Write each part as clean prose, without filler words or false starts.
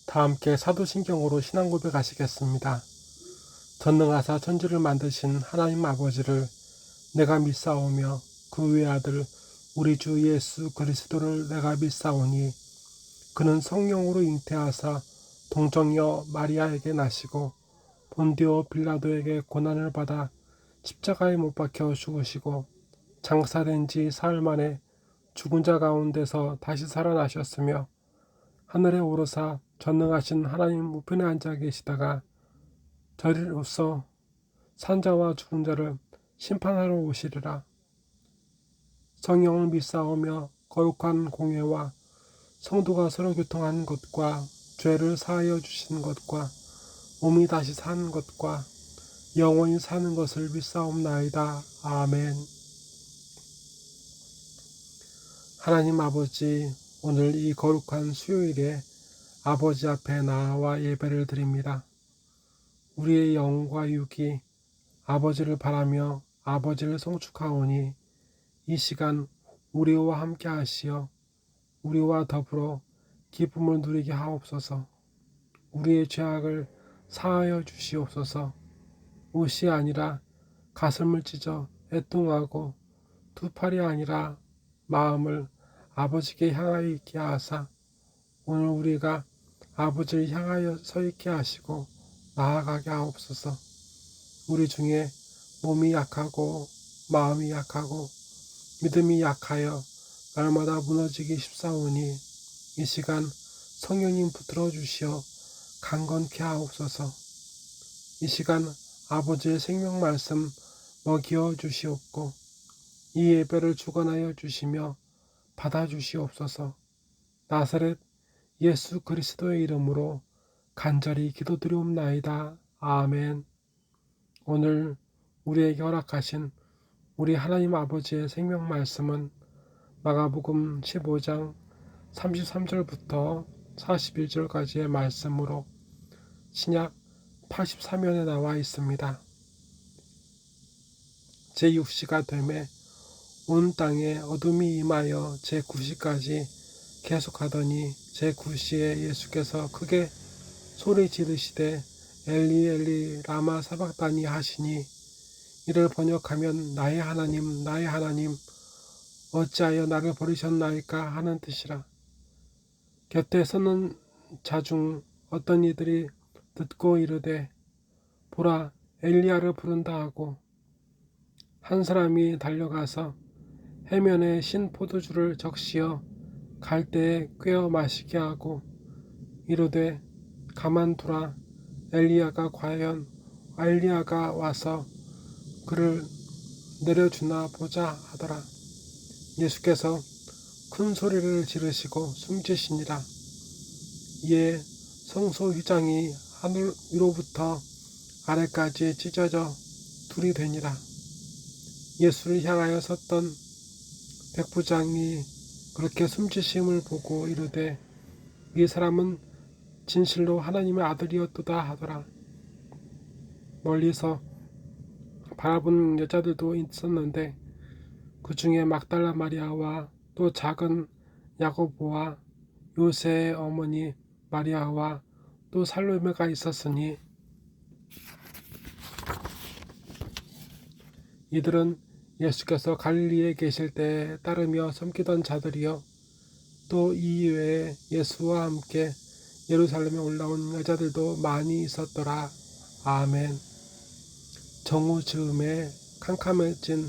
다 함께 사도신경으로 신앙 고백하시겠습니다. 전능하사 천지를 만드신 하나님 아버지를 내가 믿사오며 그 외아들 우리 주 예수 그리스도를 내가 믿사오니 그는 성령으로 잉태하사 동정녀 마리아에게 나시고 본디오 빌라도에게 고난을 받아 십자가에 못 박혀 죽으시고 장사된 지 사흘 만에 죽은 자 가운데서 다시 살아나셨으며 하늘에 오르사 전능하신 하나님 우편에 앉아 계시다가 저리로서 산자와 죽은 자를 심판하러 오시리라. 성령을 믿사오며 거룩한 공회와 성도가 서로 교통하는 것과 죄를 사하여 주신 것과 몸이 다시 사는 것과 영원히 사는 것을 믿사옵나이다. 아멘. 하나님 아버지, 오늘 이 거룩한 수요일에 아버지 앞에 나와 예배를 드립니다. 우리의 영과 육이 아버지를 바라며 아버지를 송축하오니 이 시간 우리와 함께 하시어 우리와 더불어 기쁨을 누리게 하옵소서. 우리의 죄악을 사하여 주시옵소서. 옷이 아니라 가슴을 찢어 애통하고 두 팔이 아니라 마음을 아버지께 향하여 있게 하사 오늘 우리가 아버지를 향하여 서 있게 하시고 나아가게 하옵소서. 우리 중에 몸이 약하고 마음이 약하고 믿음이 약하여 날마다 무너지기 쉽사오니 이 시간 성령님 붙들어 주시어 강건케 하옵소서. 이 시간 아버지의 생명 말씀 먹여 주시옵고 이 예배를 주관하여 주시며 받아 주시옵소서. 나사렛 예수 그리스도의 이름으로 간절히 기도드리옵나이다. 아멘. 오늘 우리에게 허락하신 우리 하나님 아버지의 생명 말씀은 마가복음 15장 33절부터 41절까지의 말씀으로 신약 83면에 나와 있습니다. 제6시가 되매 온 땅에 어둠이 임하여 제9시까지 계속하더니 제9시에 예수께서 크게 소리 지르시되 엘리 엘리 라마 사박다니 하시니 이를 번역하면 나의 하나님 나의 하나님 어찌하여 나를 버리셨나이까 하는 뜻이라. 곁에 서는 자 중 어떤 이들이 듣고 이르되 보라 엘리야를 부른다 하고 한 사람이 달려가서 해면에 신 포도주를 적시어 갈대에 꿰어 마시게 하고 이르되 가만두라 엘리야가 와서 그를 내려주나 보자 하더라. 예수께서 큰 소리를 지르시고 숨지시니라. 이에 성소 휘장이 하늘 위로부터 아래까지 찢어져 둘이 되니라. 예수를 향하여 섰던 백부장이 그렇게 숨지심을 보고 이르되 이 사람은 진실로 하나님의 아들이었도다 하더라. 멀리서 바라보는 여자들도 있었는데 그 중에 막달라 마리아와 또 작은 야고보와 요새의 어머니 마리아와 또 살로메가 있었으니 이들은 예수께서 갈릴리에 계실 때에 따르며 섬기던 자들이요 또 이 외에 예수와 함께 예루살렘에 올라온 여자들도 많이 있었더라. 아멘. 정오 즈음에 캄캄해진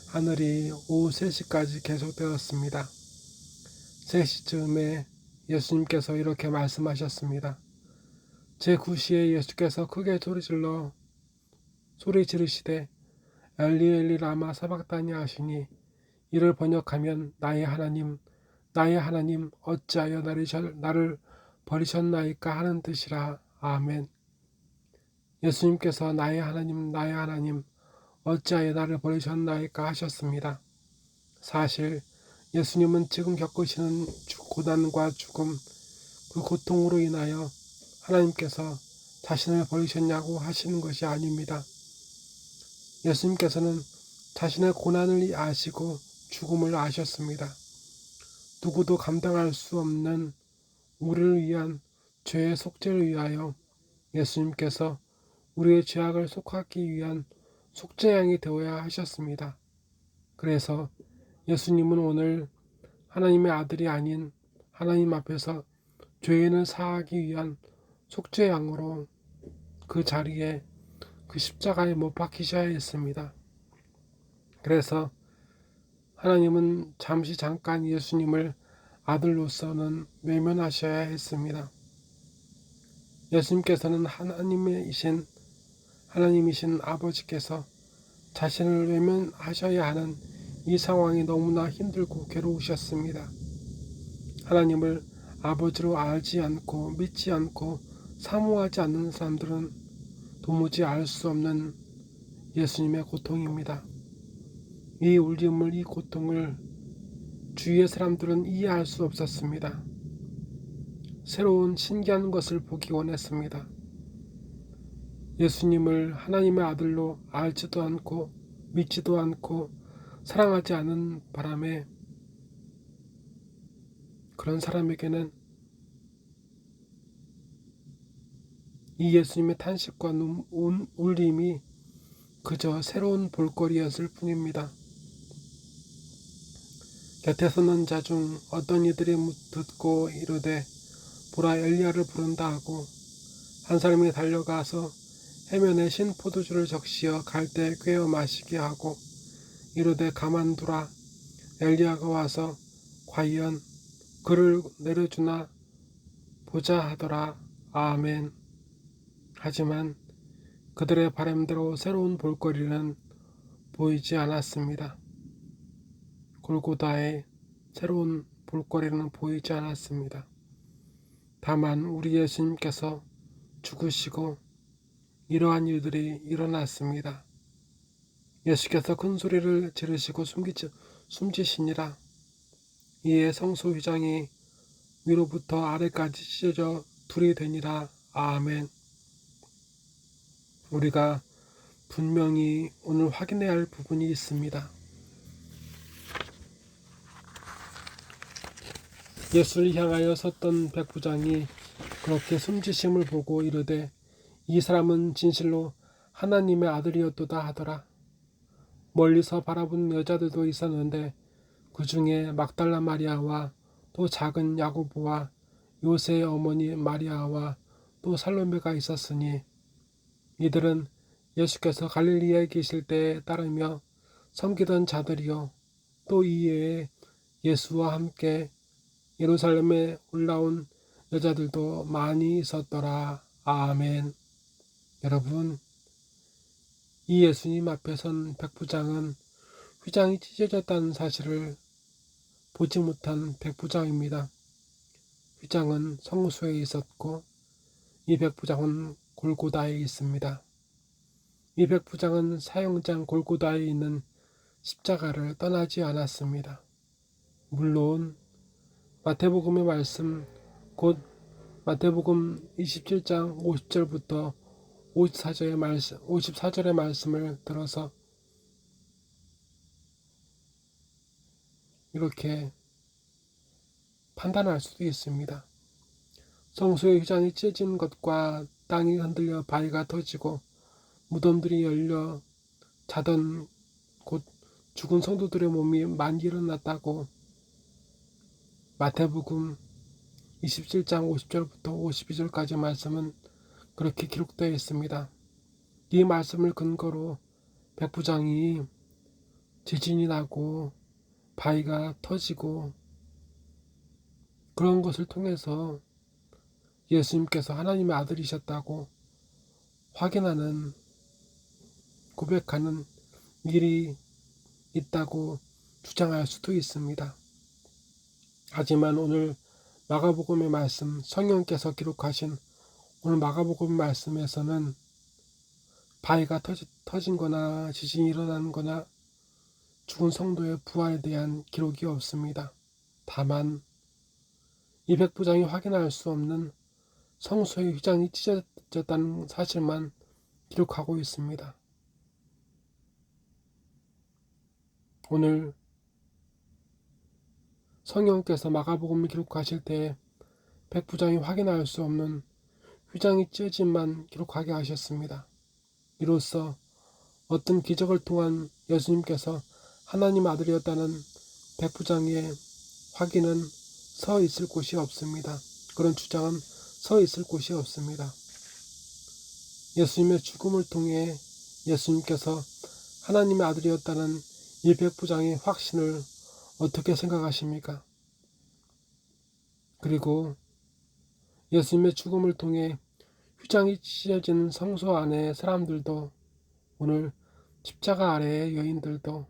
하늘이 오후 3시까지 계속되었습니다. 3시쯤에 예수님께서 이렇게 말씀하셨습니다. 제9시에 예수께서 크게 소리 지르시되 엘리 엘리 라마 사박다니 하시니 이를 번역하면 나의 하나님 나의 하나님 어찌하여 나를 버리셨나이까 하는 뜻이라. 아멘. 예수님께서 나의 하나님 나의 하나님 어찌하여 나를 버리셨나이까 하셨습니다. 사실 예수님은 지금 겪으시는 고난과 죽음 그 고통으로 인하여 하나님께서 자신을 버리셨냐고 하시는 것이 아닙니다. 예수님께서는 자신의 고난을 아시고 죽음을 아셨습니다. 누구도 감당할 수 없는 우리를 위한 죄의 속죄를 위하여 예수님께서 우리의 죄악을 속하기 위한 속죄양이 되어야 하셨습니다. 그래서 예수님은 오늘 하나님의 아들이 아닌 하나님 앞에서 죄인을 사하기 위한 속죄양으로 그 자리에 그 십자가에 못 박히셔야 했습니다. 그래서 하나님은 잠깐 예수님을 아들로서는 외면하셔야 했습니다. 예수님께서는 하나님이신 아버지께서 자신을 외면하셔야 하는 이 상황이 너무나 힘들고 괴로우셨습니다. 하나님을 아버지로 알지 않고 믿지 않고 사모하지 않는 사람들은 도무지 알 수 없는 예수님의 고통입니다. 이 울림을, 이 고통을 주위의 사람들은 이해할 수 없었습니다. 새로운 신기한 것을 보기 원했습니다. 예수님을 하나님의 아들로 알지도 않고 믿지도 않고 사랑하지 않은 바람에 그런 사람에게는 이 예수님의 탄식과 울림이 그저 새로운 볼거리였을 뿐입니다. 곁에 서는 자 중 어떤 이들이 듣고 이르되 보라 엘리야를 부른다 하고 한 사람이 달려가서 해면에 신 포도주를 적시어 갈대 꿰어 마시게 하고 이르되 가만두라 엘리야가 와서 과연 그를 내려주나 보자 하더라. 아멘. 하지만 그들의 바람대로 새로운 볼거리는 보이지 않았습니다. 골고다의 새로운 볼거리는 보이지 않았습니다. 다만 우리 예수님께서 죽으시고 이러한 일들이 일어났습니다. 예수께서 큰 소리를 지르시고 숨지시니라. 이에 성소 휘장이 위로부터 아래까지 찢어져 둘이 되니라. 아멘. 우리가 분명히 오늘 확인해야 할 부분이 있습니다. 예수를 향하여 섰던 백부장이 그렇게 숨지심을 보고 이르되 이 사람은 진실로 하나님의 아들이었도다 하더라. 멀리서 바라본 여자들도 있었는데 그 중에 막달라 마리아와 또 작은 야고보와 요새의 어머니 마리아와 또 살로메가 있었으니 이들은 예수께서 갈릴리에 계실 때에 따르며 섬기던 자들이요 또 이외에 예수와 함께 예루살렘에 올라온 여자들도 많이 있었더라. 아멘. 여러분, 이 예수님 앞에 선 백부장은 휘장이 찢어졌다는 사실을 보지 못한 백부장입니다. 휘장은 성소에 있었고 이 백부장은 골고다에 있습니다. 이 백부장은 사형장 골고다에 있는 십자가를 떠나지 않았습니다. 물론 마태복음의 말씀, 곧 마태복음 27장 50절부터 54절의 말씀을 들어서 이렇게 판단할 수도 있습니다. 성소의 휘장이 찢어진 것과 땅이 흔들려 바위가 터지고 무덤들이 열려 자던 곧 죽은 성도들의 몸이 많이 일어났다고 마태복음 27장 50절부터 52절까지 말씀은 그렇게 기록되어 있습니다. 이 말씀을 근거로 백부장이 지진이 나고 바위가 터지고 그런 것을 통해서 예수님께서 하나님의 아들이셨다고 확인하는 고백하는 일이 있다고 주장할 수도 있습니다. 하지만 오늘 마가복음의 말씀, 성령께서 기록하신 오늘 마가복음 말씀에서는 바위가 터진 거나 지진이 일어나는 거나 죽은 성도의 부활에 대한 기록이 없습니다. 다만 이 백부장이 확인할 수 없는 성소의 휘장이 찢어졌다는 사실만 기록하고 있습니다. 오늘 성령께서 마가복음을 기록하실 때 백부장이 확인할 수 없는 휘장이 찢어짐만 기록하게 하셨습니다. 이로써 어떤 기적을 통한 예수님께서 하나님 아들이었다는 백부장의 확인은 서 있을 곳이 없습니다. 그런 주장은 서 있을 곳이 없습니다. 예수님의 죽음을 통해 예수님께서 하나님의 아들이었다는 이 백부장의 확신을 어떻게 생각하십니까? 그리고 예수님의 죽음을 통해 휘장이 찢어진 성소 안의 사람들도, 오늘 십자가 아래의 여인들도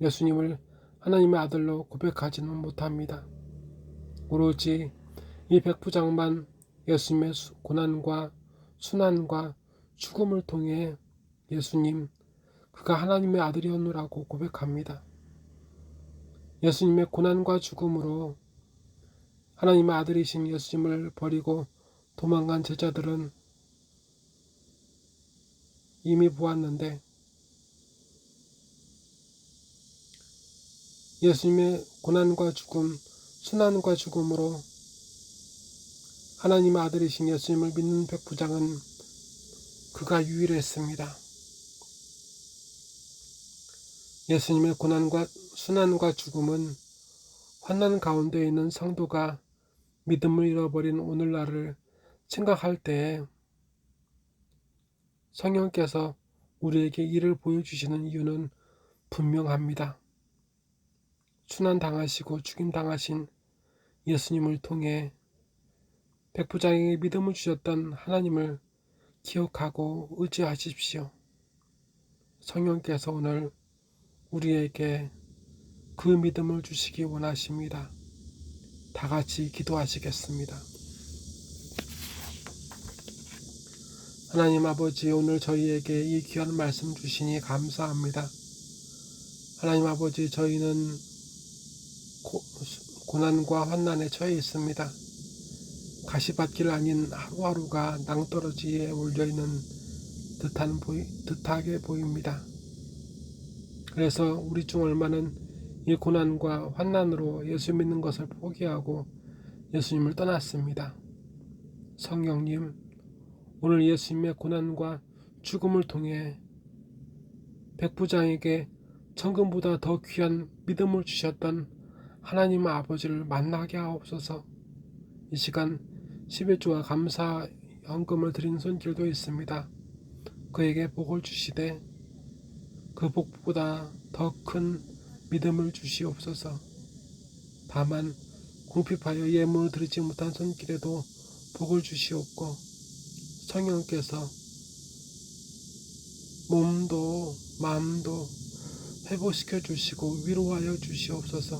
예수님을 하나님의 아들로 고백하지는 못합니다. 오로지 이 백부장만 예수님의 고난과 순환과 죽음을 통해 예수님, 그가 하나님의 아들이었노라고 고백합니다. 예수님의 고난과 죽음으로 하나님의 아들이신 예수님을 버리고 도망간 제자들은 이미 보았는데, 예수님의 고난과 죽음, 순환과 죽음으로 하나님의 아들이신 예수님을 믿는 백부장은 그가 유일했습니다. 예수님의 고난과 순환과 죽음은 환난 가운데 있는 성도가 믿음을 잃어버린 오늘날을 생각할 때에 성령께서 우리에게 이를 보여주시는 이유는 분명합니다. 순환당하시고 죽임당하신 예수님을 통해 백부장에게 믿음을 주셨던 하나님을 기억하고 의지하십시오. 성령께서 오늘 우리에게 그 믿음을 주시기 원하십니다. 다 같이 기도하시겠습니다. 하나님 아버지, 오늘 저희에게 이 귀한 말씀 주시니 감사합니다. 하나님 아버지, 저희는 고난과 환난에 처해 있습니다. 가시밭길 아닌 하루하루가 낭떠러지에 몰려있는 듯하게 보입니다. 그래서 우리 중 얼마는 이 고난과 환난으로 예수 믿는 것을 포기하고 예수님을 떠났습니다. 성령님, 오늘 예수님의 고난과 죽음을 통해 백부장에게 천금보다 더 귀한 믿음을 주셨던 하나님 아버지를 만나게 하옵소서. 이 시간 11조와 감사 헌금을 드린 손길도 있습니다. 그에게 복을 주시되 그 복보다 더 큰 믿음을 주시옵소서. 다만 궁핍하여 예물을 드리지 못한 손길에도 복을 주시옵고, 성령께서 몸도 마음도 회복시켜 주시고 위로하여 주시옵소서.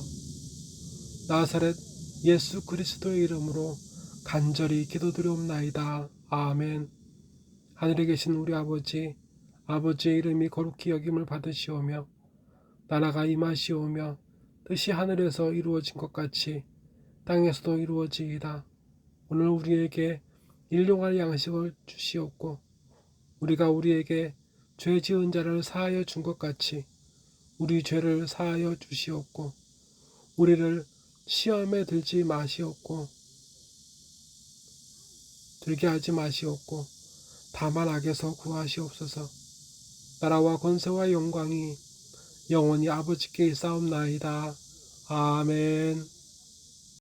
나사렛 예수 그리스도의 이름으로 간절히 기도드리옵나이다. 아멘. 하늘에 계신 우리 아버지, 아버지의 이름이 거룩히 여김을 받으시오며 나라가 임하시오며 뜻이 하늘에서 이루어진 것 같이 땅에서도 이루어지이다. 오늘 우리에게 일용할 양식을 주시옵고, 우리가 우리에게 죄 지은 자를 사하여 준 것 같이 우리 죄를 사하여 주시옵고, 우리를 시험에 들게 하지 마시옵고 다만 악에서 구하시옵소서. 나라와 권세와 영광이 영원히 아버지께 있사옵나이다. 아멘.